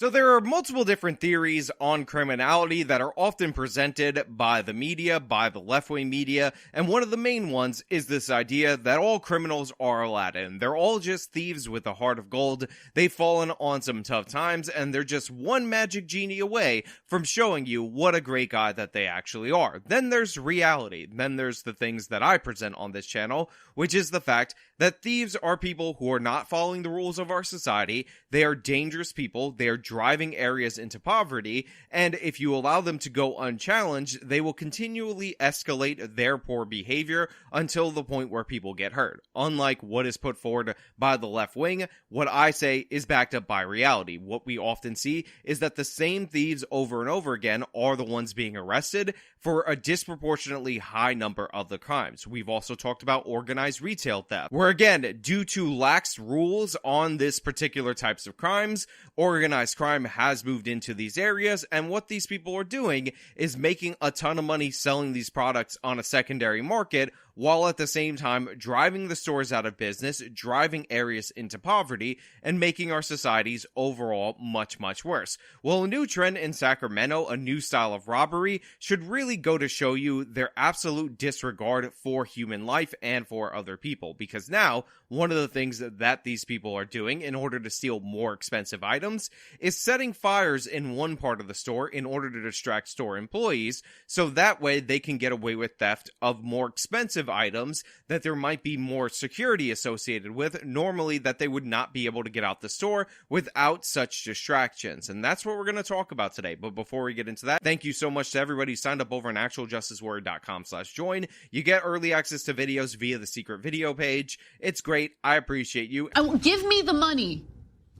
So there are multiple different theories on criminality that are often presented by the media, by the left-wing media, and one of the main ones is this idea that all criminals are Aladdin. They're all just thieves with a heart of gold. They've fallen on some tough times, and they're just one magic genie away from showing you what a great guy that they actually are. Then there's reality. Then there's the things that I present on this channel, which is the fact that thieves are people who are not following the rules of our society. They are dangerous people. They are driving areas into poverty, and if you allow them to go unchallenged, they will continually escalate their poor behavior until the point where people get hurt. Unlike what is put forward by the left wing, what I say is backed up by reality. What we often see is that the same thieves over and over again are the ones being arrested for a disproportionately high number of the crimes. We've also talked about organized retail theft, where again, due to lax rules on this particular types of crimes, organized crime has moved into these areas, and what these people are doing is making a ton of money selling these products on a secondary market, while at the same time driving the stores out of business, driving areas into poverty, and making our societies overall much, much worse. Well, a new trend in Sacramento, a new style of robbery, should really go to show you their absolute disregard for human life and for other people, because now, one of the things that these people are doing in order to steal more expensive items is setting fires in one part of the store in order to distract store employees, so that way they can get away with theft of more expensive items that there might be more security associated with, normally that they would not be able to get out the store without such distractions. And that's what we're going to talk about today. But before we get into that, thank you so much to everybody who signed up over on actualjusticewarrior.com/join. You get early access to videos via the secret video page. It's great. I appreciate you. Give me the money.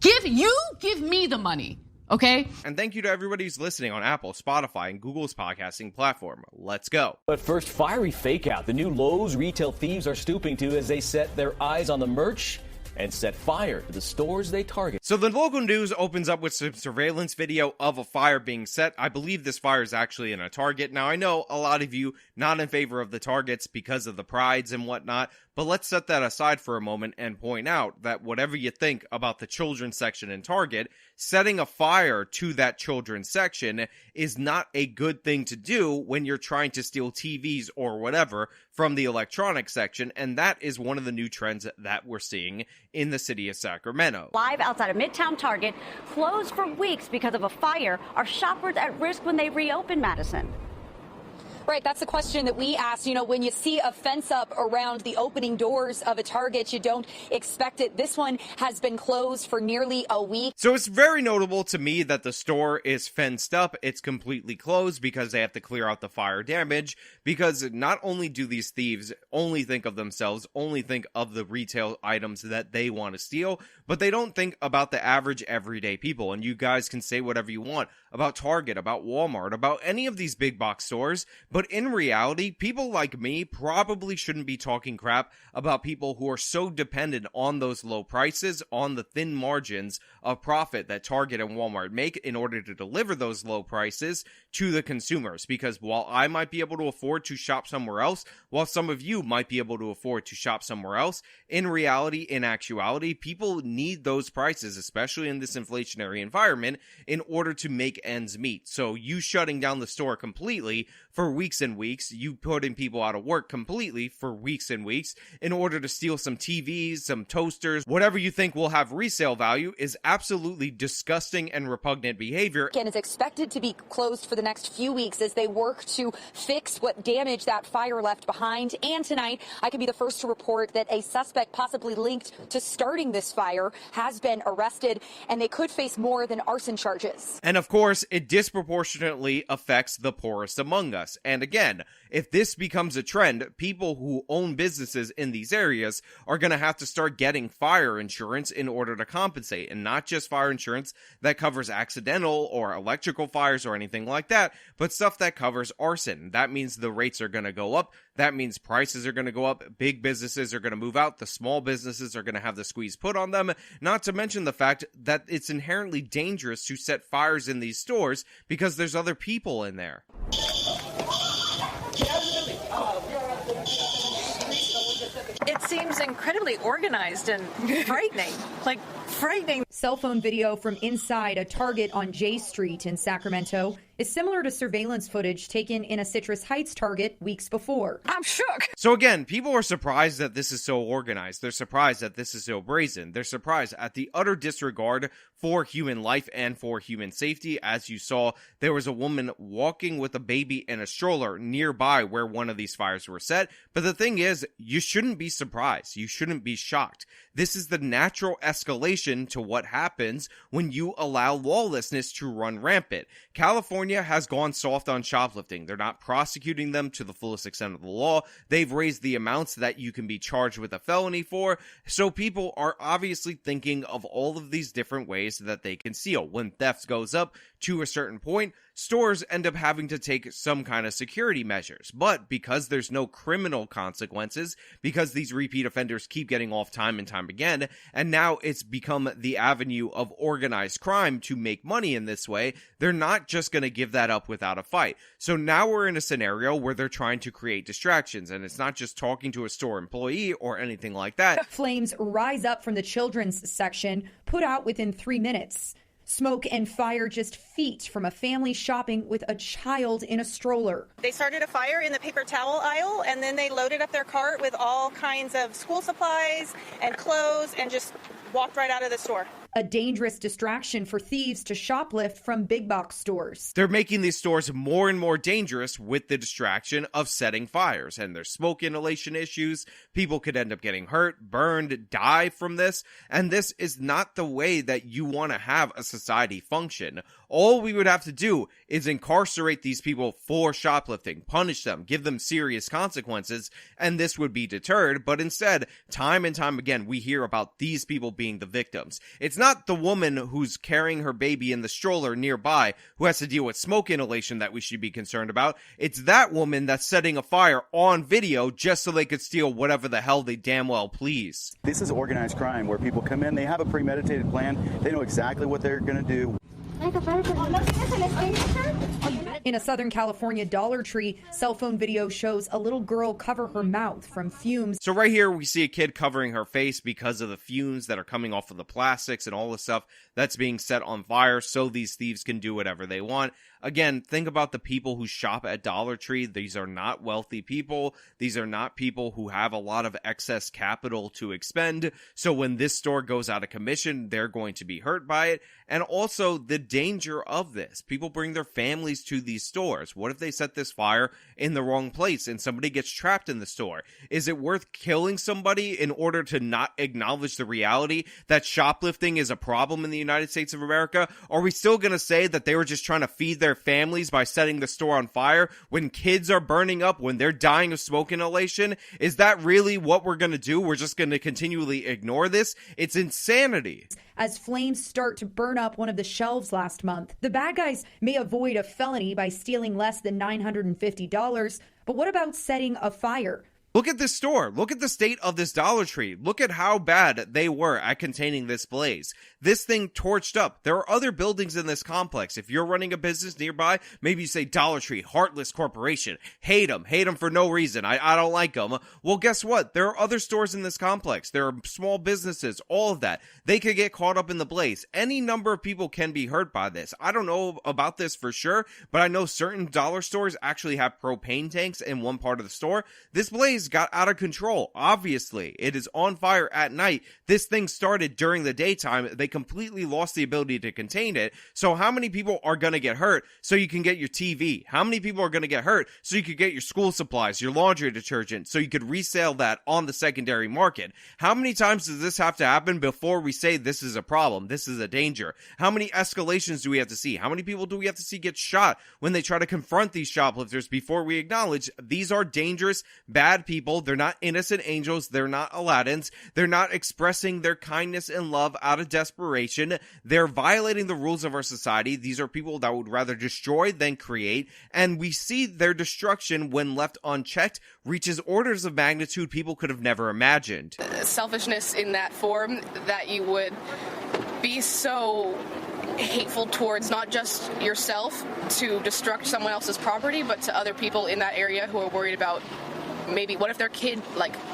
Give me the money. Okay? And thank you to everybody who's listening on Apple, Spotify, and Google's podcasting platform. Let's go. But first, fiery fake out. The new Lowe's retail thieves are stooping to as they set their eyes on the merch and set fire to the stores they target. So the local news opens up with some surveillance video of a fire being set. I believe this fire is actually in a Target. Now, I know a lot of you not in favor of the Targets because of the prides and whatnot, but let's set that aside for a moment and point out that whatever you think about the children's section in Target, setting a fire to that children's section is not a good thing to do when you're trying to steal TVs or whatever from the electronics section, and that is one of the new trends that we're seeing in the city of Sacramento. Live outside of Midtown Target, closed for weeks because of a fire. Are shoppers at risk when they reopen, Madison? Right, that's the question that we asked. You know, when you see a fence up around the opening doors of a Target, you don't expect it. This one has been closed for nearly a week. So it's very notable to me that the store is fenced up. It's completely closed because they have to clear out the fire damage, because not only do these thieves only think of themselves, only think of the retail items that they want to steal, but they don't think about the average everyday people. And you guys can say whatever you want about Target, about Walmart, about any of these big box stores, but in reality, people like me probably shouldn't be talking crap about people who are so dependent on those low prices, on the thin margins of profit that Target and Walmart make in order to deliver those low prices to the consumers. Because while I might be able to afford to shop somewhere else, while some of you might be able to afford to shop somewhere else, in reality, in actuality, people need those prices, especially in this inflationary environment, in order to make ends meet. So you shutting down the store completely for weeks and weeks, you putting people out of work completely for weeks and weeks in order to steal some TVs, some toasters, whatever you think will have resale value, is absolutely disgusting and repugnant behavior. Again, it's expected to be closed for the next few weeks as they work to fix what damage that fire left behind. And tonight, I can be the first to report that a suspect possibly linked to starting this fire has been arrested, and they could face more than arson charges. And of course, it disproportionately affects the poorest among us. And again, if this becomes a trend, people who own businesses in these areas are going to have to start getting fire insurance in order to compensate. And not just fire insurance that covers accidental or electrical fires or anything like that, but stuff that covers arson. That means the rates are going to go up. That means prices are going to go up. Big businesses are going to move out. The small businesses are going to have the squeeze put on them. Not to mention the fact that it's inherently dangerous to set fires in these stores because there's other people in there. It seems incredibly organized and frightening. Cell phone video from inside a Target on J Street in Sacramento is similar to surveillance footage taken in a Citrus Heights Target weeks before. I'm shook. So again, people are surprised that this is so organized. They're surprised that this is so brazen. They're surprised at the utter disregard for human life and for human safety. As you saw, there was a woman walking with a baby in a stroller nearby where one of these fires were set. But the thing is, you shouldn't be surprised. You shouldn't be shocked. This is the natural escalation to what happens when you allow lawlessness to run rampant. California has gone soft on shoplifting. They're not prosecuting them to the fullest extent of the law. They've raised the amounts that you can be charged with a felony for. So people are obviously thinking of all of these different ways that they can steal. When theft goes up to a certain point, stores end up having to take some kind of security measures. But because there's no criminal consequences, because these repeat offenders keep getting off time and time again, and now it's become the avenue of organized crime to make money in this way, they're not just going to give that up without a fight. So now we're in a scenario where they're trying to create distractions, and it's not just talking to a store employee or anything like that. Flames rise up from the children's section, put out within 3 minutes. Smoke and fire just feet from a family shopping with a child in a stroller. They started a fire in the paper towel aisle, and then they loaded up their cart with all kinds of school supplies and clothes and just walked right out of the store. A dangerous distraction for thieves to shoplift from big box stores. They're making these stores more and more dangerous with the distraction of setting fires, and there's smoke inhalation issues. People could end up getting hurt, burned, die from this, and this is not the way that you want to have a society function. All we would have to do is incarcerate these people for shoplifting, punish them, give them serious consequences, and this would be deterred. But instead, time and time again, we hear about these people being the victims. It's not the woman who's carrying her baby in the stroller nearby who has to deal with smoke inhalation that we should be concerned about. It's that woman that's setting a fire on video just so they could steal whatever the hell they damn well please. This is organized crime where people come in, they have a premeditated plan, they know exactly what they're going to do. In a Southern California Dollar Tree, cell phone video shows a little girl cover her mouth from fumes. So right here, we see a kid covering her face because of the fumes that are coming off of the plastics and all the stuff that's being set on fire so these thieves can do whatever they want. Again, think about the people who shop at Dollar Tree. These are not wealthy people. These are not people who have a lot of excess capital to expend. So when this store goes out of commission, they're going to be hurt by it. And also the danger of this. People bring their families to these stores. What if they set this fire in the wrong place and somebody gets trapped in the store? Is it worth killing somebody in order to not acknowledge the reality that shoplifting is a problem in the United States of America? Are we still going to say that they were just trying to feed their families by setting the store on fire when kids are burning up, when they're dying of smoke inhalation? Is that really what we're going to do? We're just going to continually ignore this? It's insanity. As flames start to burn up one of the shelves last month, the bad guys may avoid a felony by stealing less than $950, but what about setting a fire? Look at this store. Look at the state of this Dollar Tree. Look at how bad they were at containing this blaze. This thing torched up. There are other buildings in this complex. If you're running a business nearby, maybe you say Dollar Tree, heartless corporation. Hate them for no reason. I don't like them. Well, guess what? There are other stores in this complex. There are small businesses, all of that. They could get caught up in the blaze. Any number of people can be hurt by this. I don't know about this for sure, but I know certain dollar stores actually have propane tanks in one part of the store. This blaze got out of control. Obviously, it is on fire at night. This thing started during the daytime. They completely lost the ability to contain it. So how many people are going to get hurt so you can get your TV? How many people are going to get hurt so you could get your school supplies, your laundry detergent, so you could resell that on the secondary market? How many times does this have to happen before we say this is a problem, this is a danger? How many escalations do we have to see? How many people do we have to see get shot when they try to confront these shoplifters before we acknowledge these are dangerous, bad people? They're not innocent angels. They're not Aladdins. They're not expressing their kindness and love out of desperation. They're violating the rules of our society. These are people that would rather destroy than create. And we see their destruction, when left unchecked, reaches orders of magnitude people could have never imagined. Selfishness in that form, that you would be so hateful towards not just yourself to destruct someone else's property, but to other people in that area who are worried about maybe what if their kid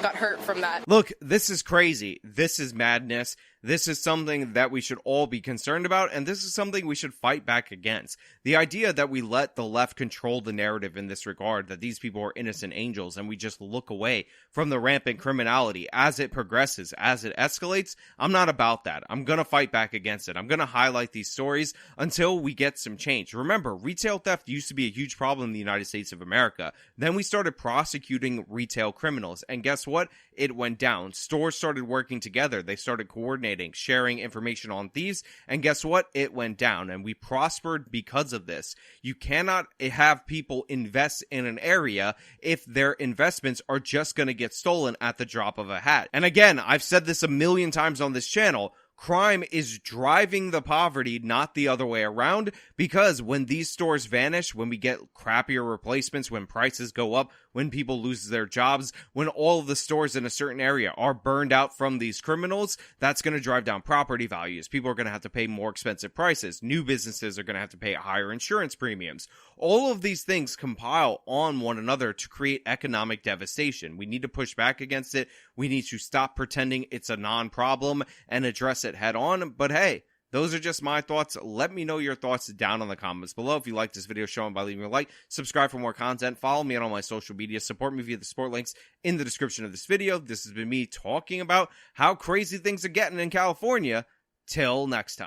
got hurt from that. Look, this is crazy. This is madness. This is something that we should all be concerned about, and this is something we should fight back against. The idea that we let the left control the narrative in this regard, that these people are innocent angels, and we just look away from the rampant criminality as it progresses, as it escalates, I'm not about that. I'm going to fight back against it. I'm going to highlight these stories until we get some change. Remember, retail theft used to be a huge problem in the United States of America. Then we started prosecuting retail criminals, and guess what? It went down. Stores started working together. They started coordinating, sharing information on thieves, and guess what? It went down, and we prospered because of this. You cannot have people invest in an area if their investments are just going to get stolen at the drop of a hat. And again, I've said this a million times on this channel, crime is driving the poverty, not the other way around, because when these stores vanish, when we get crappier replacements, when prices go up, when people lose their jobs, when all of the stores in a certain area are burned out from these criminals, that's going to drive down property values. People are going to have to pay more expensive prices. New businesses are going to have to pay higher insurance premiums. All of these things compile on one another to create economic devastation. We need to push back against it. We need to stop pretending it's a non-problem and address it head on. But hey, those are just my thoughts. Let me know your thoughts down in the comments below. If you like this video, show them by leaving a like, subscribe for more content, follow me on all my social media, support me via the support links in the description of this video. This has been me talking about how crazy things are getting in California. Till next time.